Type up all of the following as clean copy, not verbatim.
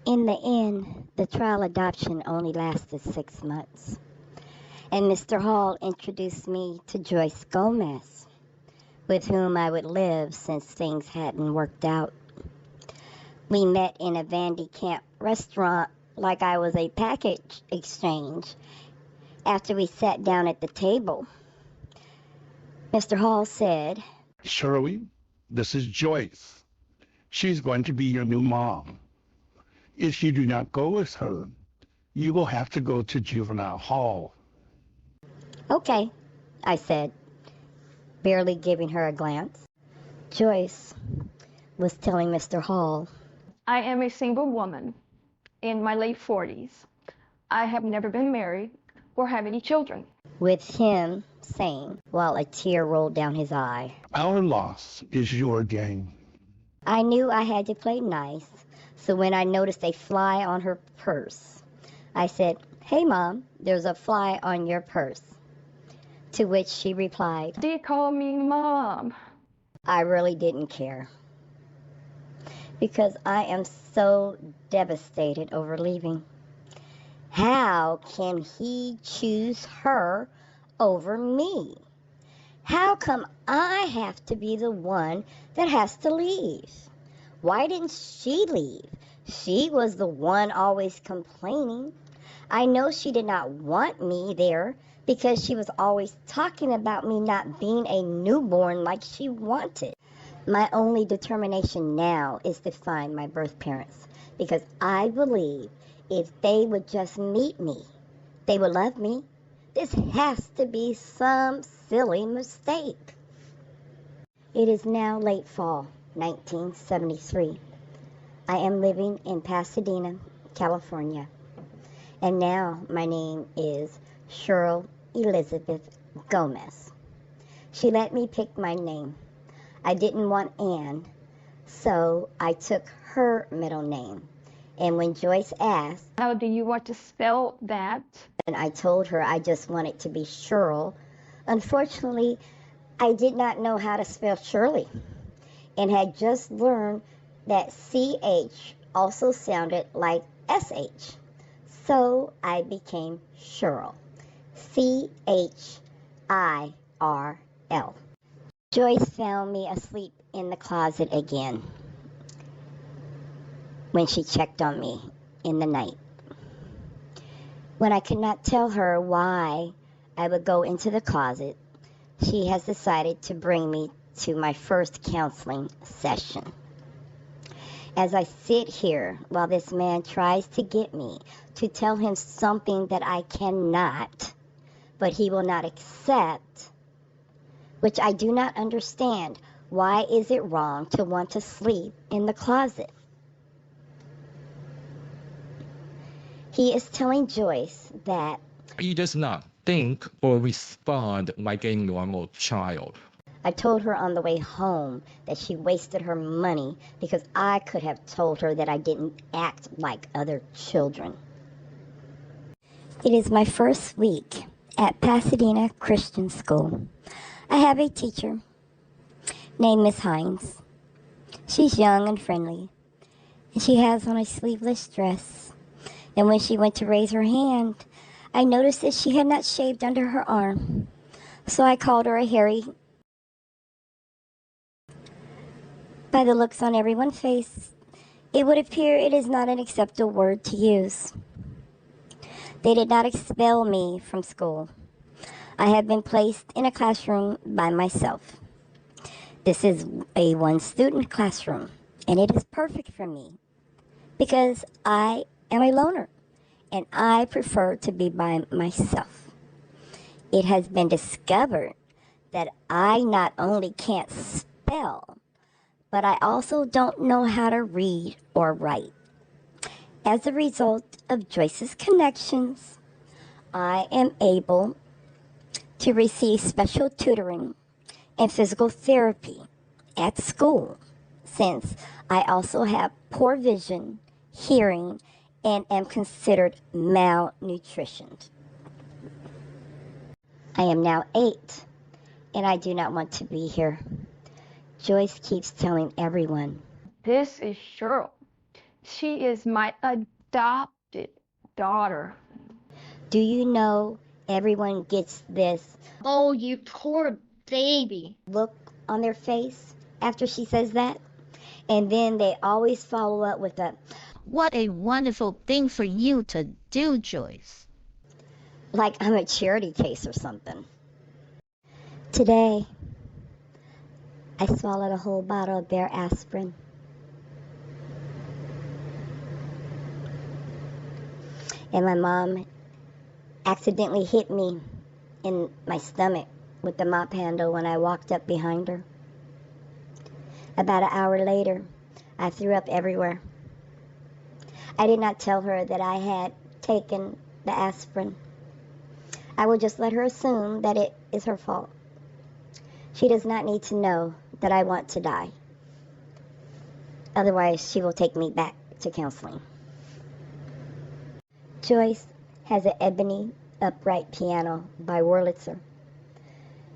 In the end, the trial adoption only lasted 6 months, and Mr. Hall introduced me to Joyce Gomez, with whom I would live since things hadn't worked out. We met in a Vandy Camp restaurant like I was a package exchange. After we sat down at the table, Mr. Hall said, "Shirley, this is Joyce. She's going to be your new mom. If you do not go with her, you will have to go to juvenile hall." "Okay," I said, barely giving her a glance. Joyce was telling Mr. Hall, I am a single woman in my late 40s. I have never been married or have any children. with him saying, while a tear rolled down his eye, "Our loss is your gain." I knew I had to play nice, so when I noticed a fly on her purse, I said, "Hey, Mom, there's a fly on your purse." To which she replied, They call me Mom. I really didn't care, because I am so devastated over leaving. How can he choose her over me? How come I have to be the one that has to leave? Why didn't she leave? She was the one always complaining. I know she did not want me there because she was always talking about me not being a newborn like she wanted. My only determination now is to find my birth parents, because I believe if they would just meet me, they would love me. This has to be some silly mistake. It is now late fall, 1973. I am living in Pasadena, California, and now my name is Chirl Elizabeth Gomez. She let me pick my name. I didn't want Ann, so I took her middle name. And when Joyce asked, How do you want to spell that? and I told her I just wanted to be Chirl, unfortunately, I did not know how to spell Shirley and had just learned that CH also sounded like SH. So I became Chirl. CHIRL. Joyce found me asleep in the closet again when she checked on me in the night. When I could not tell her why I would go into the closet, she has decided to bring me to my first counseling session. As I sit here while this man tries to get me to tell him something that I cannot, but he will not accept, which I do not understand. Why is it wrong to want to sleep in the closet? He is telling Joyce that he does not think or respond like a normal child. I told her on the way home that she wasted her money because I could have told her that I didn't act like other children. It is my first week at Pasadena Christian School. I have a teacher named Miss Hines. She's young and friendly, and she has on a sleeveless dress. And when she went to raise her hand, I noticed that she had not shaved under her arm. So I called her a hairy. By the looks on everyone's face, it would appear it is not an acceptable word to use. They did not expel me from school. I have been placed in a classroom by myself. This is a one-student classroom, and it is perfect for me because I am a loner, and I prefer to be by myself. It has been discovered that I not only can't spell, but I also don't know how to read or write. As a result of Joyce's connections, I am able to receive special tutoring and physical therapy at school, since I also have poor vision, hearing, and am considered malnutritioned. I am now 8, and I do not want to be here. Joyce keeps telling everyone, This is Shirl. She is my adopted daughter. Do you know everyone gets this Oh, you poor baby look on their face after she says that? And then they always follow up with a, what a wonderful thing for you to do, Joyce. like I'm a charity case or something. Today, I swallowed a whole bottle of Bear aspirin. And my mom accidentally hit me in my stomach with the mop handle when I walked up behind her. About an hour later, I threw up everywhere. I did not tell her that I had taken the aspirin. I will just let her assume that it is her fault. She does not need to know that I want to die. Otherwise, she will take me back to counseling. Joyce has an ebony upright piano by Wurlitzer.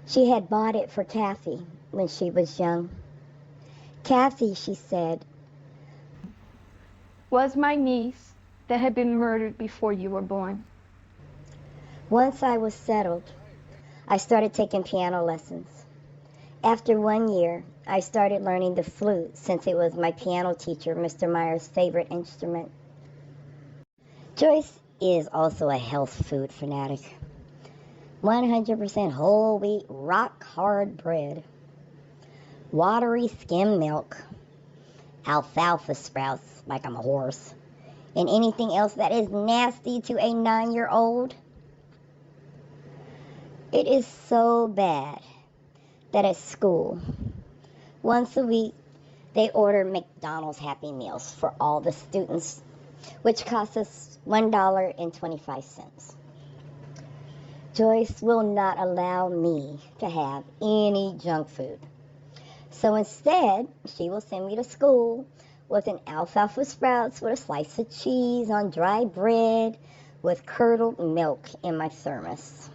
She had bought it for Kathy when she was young. Kathy, she said, Was my niece that had been murdered before you were born. once I was settled, I started taking piano lessons. After 1 year, I started learning the flute since it was my piano teacher, Mr. Meyer's favorite instrument. Joyce is also a health food fanatic. 100% whole wheat, rock hard bread, watery skim milk, alfalfa sprouts like I'm a horse, and anything else that is nasty to a 9-year-old. It is so bad that at school, once a week, they order McDonald's Happy Meals for all the students, which costs us $1.25. Joyce will not allow me to have any junk food. So instead, she will send me to school with an alfalfa sprouts with a slice of cheese on dry bread with curdled milk in my thermos.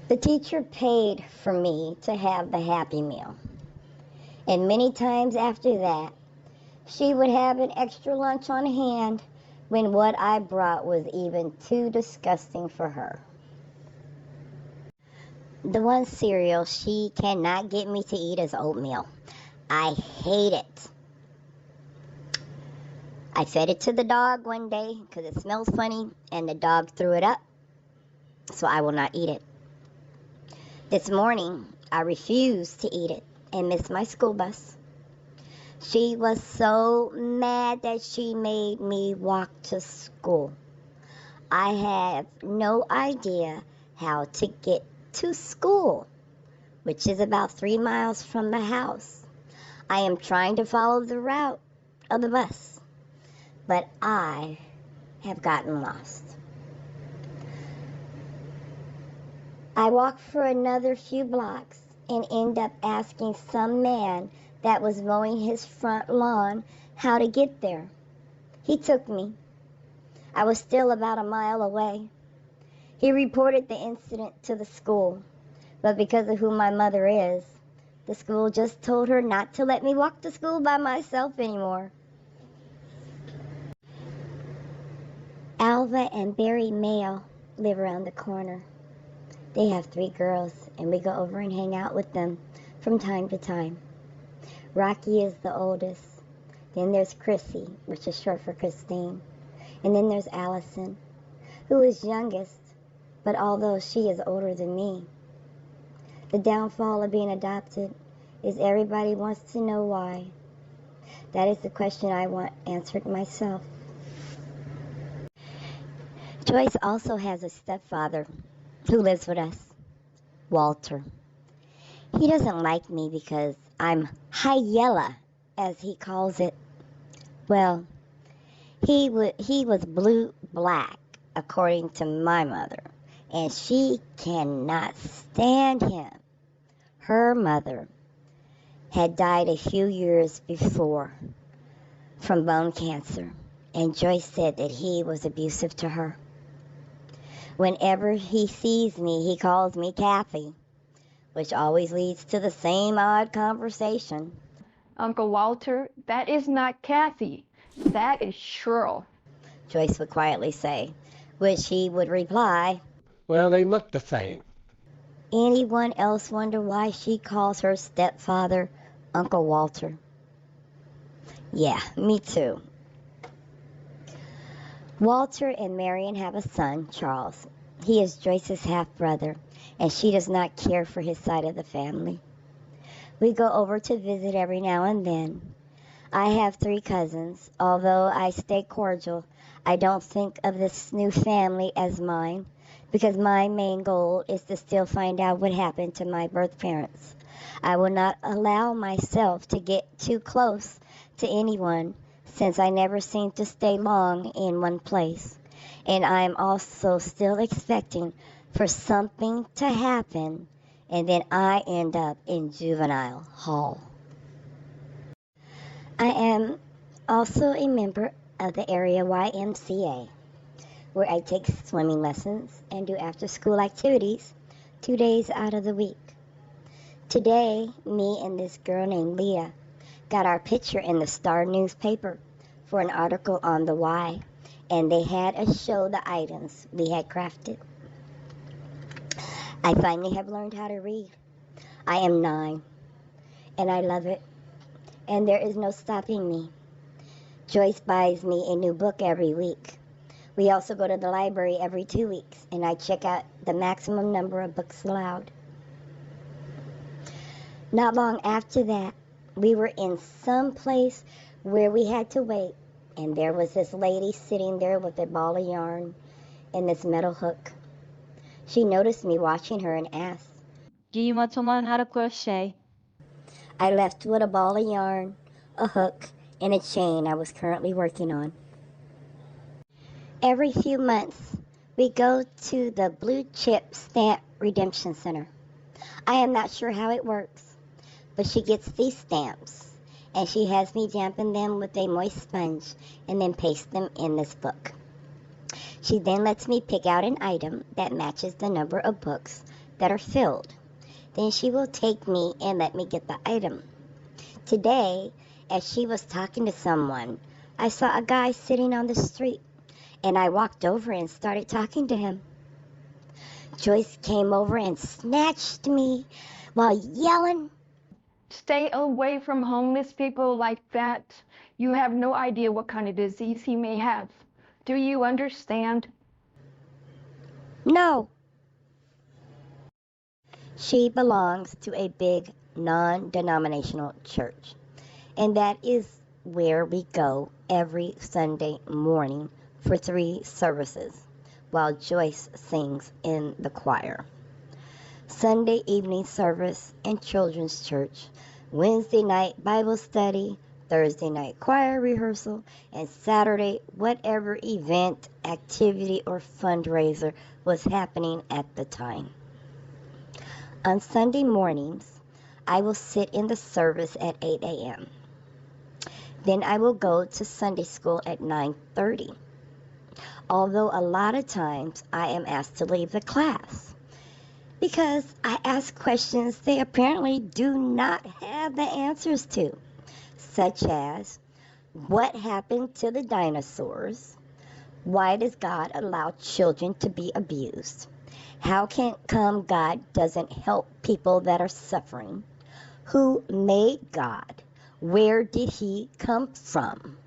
The teacher paid for me to have the Happy Meal. And many times after that, she would have an extra lunch on hand when what I brought was even too disgusting for her. The one cereal she cannot get me to eat is oatmeal. I hate it. I fed it to the dog one day because it smells funny, and the dog threw it up, so I will not eat it. This morning, I refused to eat it and missed my school bus. She was so mad that she made me walk to school. I have no idea how to get to school, which is about 3 miles from the house. I am trying to follow the route of the bus, but I have gotten lost. I walk for another few blocks and end up asking some man that was mowing his front lawn how to get there. He took me. I was still about a mile away. He reported the incident to the school, but because of who my mother is, the school just told her not to let me walk to school by myself anymore. Alva and Barry Mayo live around the corner. They have 3 girls, and we go over and hang out with them from time to time. Rocky is the oldest. Then there's Chrissy, which is short for Christine. And then there's Allison, who is youngest, but although she is older than me. The downfall of being adopted is everybody wants to know why. That is the question I want answered myself. Joyce also has a stepfather who lives with us, Walter. He doesn't like me because I'm high yellow, as he calls it. Well, he was blue-black, according to my mother, and she cannot stand him. Her mother had died a few years before from bone cancer, and Joyce said that he was abusive to her. Whenever he sees me, he calls me Kathy, which always leads to the same odd conversation. Uncle Walter, that is not Kathy. That is Chirl. Joyce would quietly say, which he would reply, Well, they look the same. anyone else wonder why she calls her stepfather Uncle Walter? Yeah, me too. Walter and Marion have a son, Charles. He is Joyce's half-brother, and she does not care for his side of the family. We go over to visit every now and then. I have 3 cousins. Although I stay cordial, I don't think of this new family as mine, because my main goal is to still find out what happened to my birth parents. I will not allow myself to get too close to anyone, since I never seem to stay long in one place. And I am also still expecting for something to happen, and then I end up in juvenile hall. I am also a member of the area YMCA, where I take swimming lessons and do after-school activities 2 days out of the week. Today, me and this girl named Leah got our picture in the Star newspaper for an article on the Y, and they had us show the items we had crafted. I finally have learned how to read. I am 9, and I love it, and there is no stopping me. Joyce buys me a new book every week. We also go to the library every 2 weeks, and I check out the maximum number of books allowed. Not long after that, we were in some place where we had to wait, and there was this lady sitting there with a ball of yarn and this metal hook. She noticed me watching her and asked, Do you want to learn how to crochet? I left with a ball of yarn, a hook, and a chain I was currently working on. Every few months, we go to the Blue Chip Stamp Redemption Center. I am not sure how it works, but she gets these stamps, and she has me dampen them with a moist sponge and then paste them in this book. She then lets me pick out an item that matches the number of books that are filled. Then she will take me and let me get the item. Today, as she was talking to someone, I saw a guy sitting on the street, and I walked over and started talking to him. Joyce came over and snatched me while yelling, Stay away from homeless people like that. You have no idea what kind of disease he may have. Do you understand? No. She belongs to a big non-denominational church, and that is where we go every Sunday morning for 3 services, while Joyce sings in the choir. Sunday evening service in children's church, Wednesday night Bible study, Thursday night choir rehearsal, and Saturday whatever event, activity, or fundraiser was happening at the time. On Sunday mornings, I will sit in the service at 8 a.m. Then I will go to Sunday school at 9:30. Although a lot of times I am asked to leave the class because I ask questions they apparently do not have the answers to, such as, what happened to the dinosaurs? Why does God allow children to be abused? How come God doesn't help people that are suffering? Who made God? Where did he come from?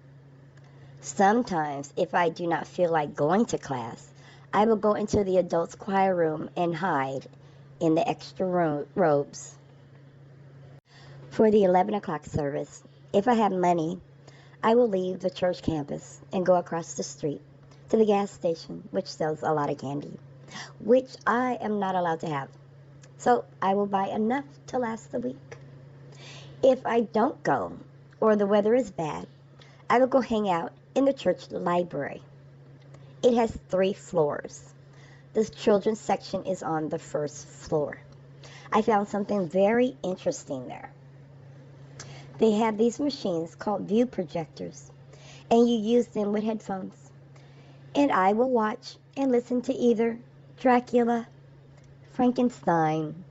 Sometimes, if I do not feel like going to class, I will go into the adults' choir room and hide in the extra robes. For the 11 o'clock service, if I have money, I will leave the church campus and go across the street to the gas station, which sells a lot of candy, which I am not allowed to have. So I will buy enough to last the week. If I don't go, or the weather is bad, I will go hang out in the church library. It has 3 floors. The children's section is on the first floor. I found something very interesting there. They have these machines called view projectors, and you use them with headphones. And I will watch and listen to either Dracula, Frankenstein,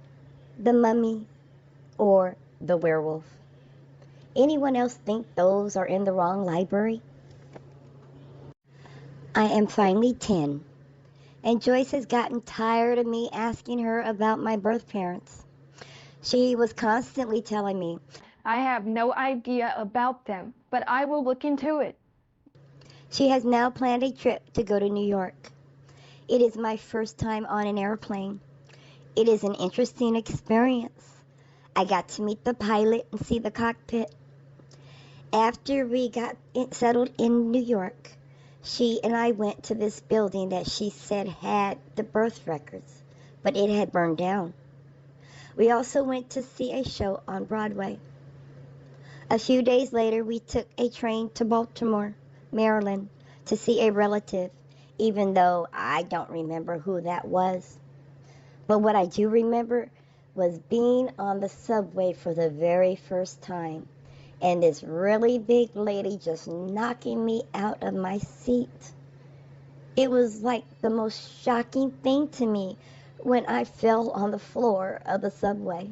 the Mummy, or the werewolf. Anyone else think those are in the wrong library? I am finally 10, and Joyce has gotten tired of me asking her about my birth parents. She was constantly telling me, I have no idea about them, but I will look into it. she has now planned a trip to go to New York. It is my first time on an airplane. It is an interesting experience. I got to meet the pilot and see the cockpit. After we got settled in New York, she and I went to this building that she said had the birth records, but it had burned down. We also went to see a show on Broadway. A few days later, we took a train to Baltimore, Maryland, to see a relative, even though I don't remember who that was. But what I do remember was being on the subway for the very first time, and this really big lady just knocking me out of my seat. It was like the most shocking thing to me when I fell on the floor of the subway.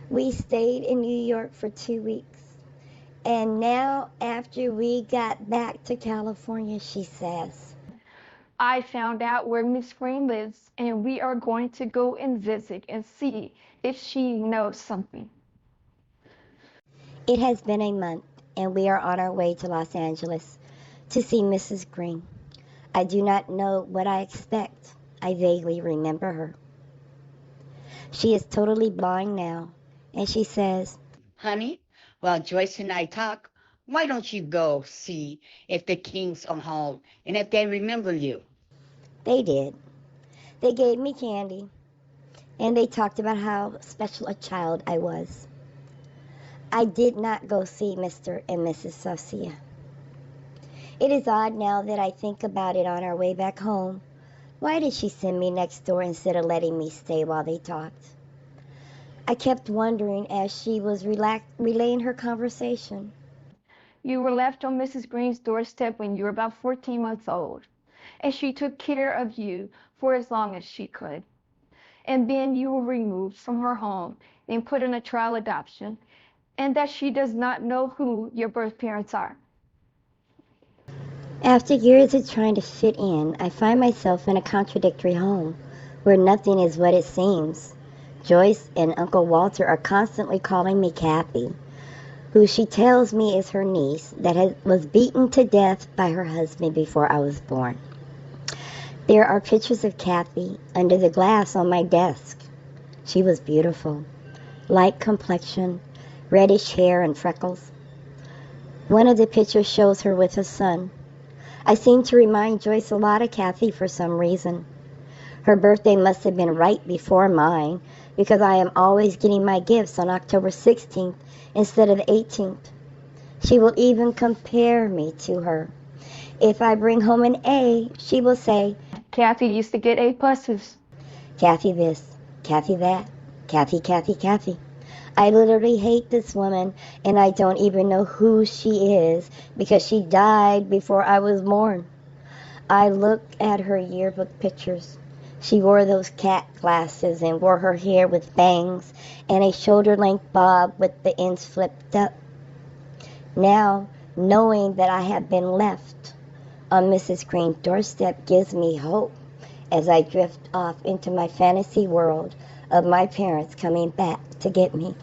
We stayed in New York for 2 weeks, and now after we got back to California, she says, I found out where Miss Green lives, and we are going to go and visit and see if she knows something. it has been a month, and we are on our way to Los Angeles to see Mrs. Green. I do not know what I expect. I vaguely remember her. She is totally blind now, and she says, Honey, while Joyce and I talk, why don't you go see if the Kings are home and if they remember you? they did. They gave me candy, and they talked about how special a child I was. I did not go see Mr. and Mrs. Socia. It is odd now that I think about it on our way back home. Why did she send me next door instead of letting me stay while they talked? I kept wondering as she was relaying her conversation. You were left on Mrs. Green's doorstep when you were about 14 months old, and she took care of you for as long as she could. And then you were removed from her home and put in a trial adoption, and that she does not know who your birth parents are. After years of trying to fit in, I find myself in a contradictory home where nothing is what it seems. Joyce and Uncle Walter are constantly calling me Kathy, who she tells me is her niece that was beaten to death by her husband before I was born. There are pictures of Kathy under the glass on my desk. She was beautiful, light complexion, reddish hair and freckles. One of the pictures shows her with her son. I seem to remind Joyce a lot of Kathy for some reason. Her birthday must have been right before mine, because I am always getting my gifts on October 16th instead of the 18th. She will even compare me to her. If I bring home an A, she will say, Kathy used to get A pluses. Kathy this, Kathy that, Kathy, Kathy, Kathy. I literally hate this woman, and I don't even know who she is because she died before I was born. I look at her yearbook pictures. She wore those cat glasses and wore her hair with bangs and a shoulder-length bob with the ends flipped up. Now, knowing that I have been left on Mrs. Green's doorstep gives me hope as I drift off into my fantasy world of my parents coming back to get me.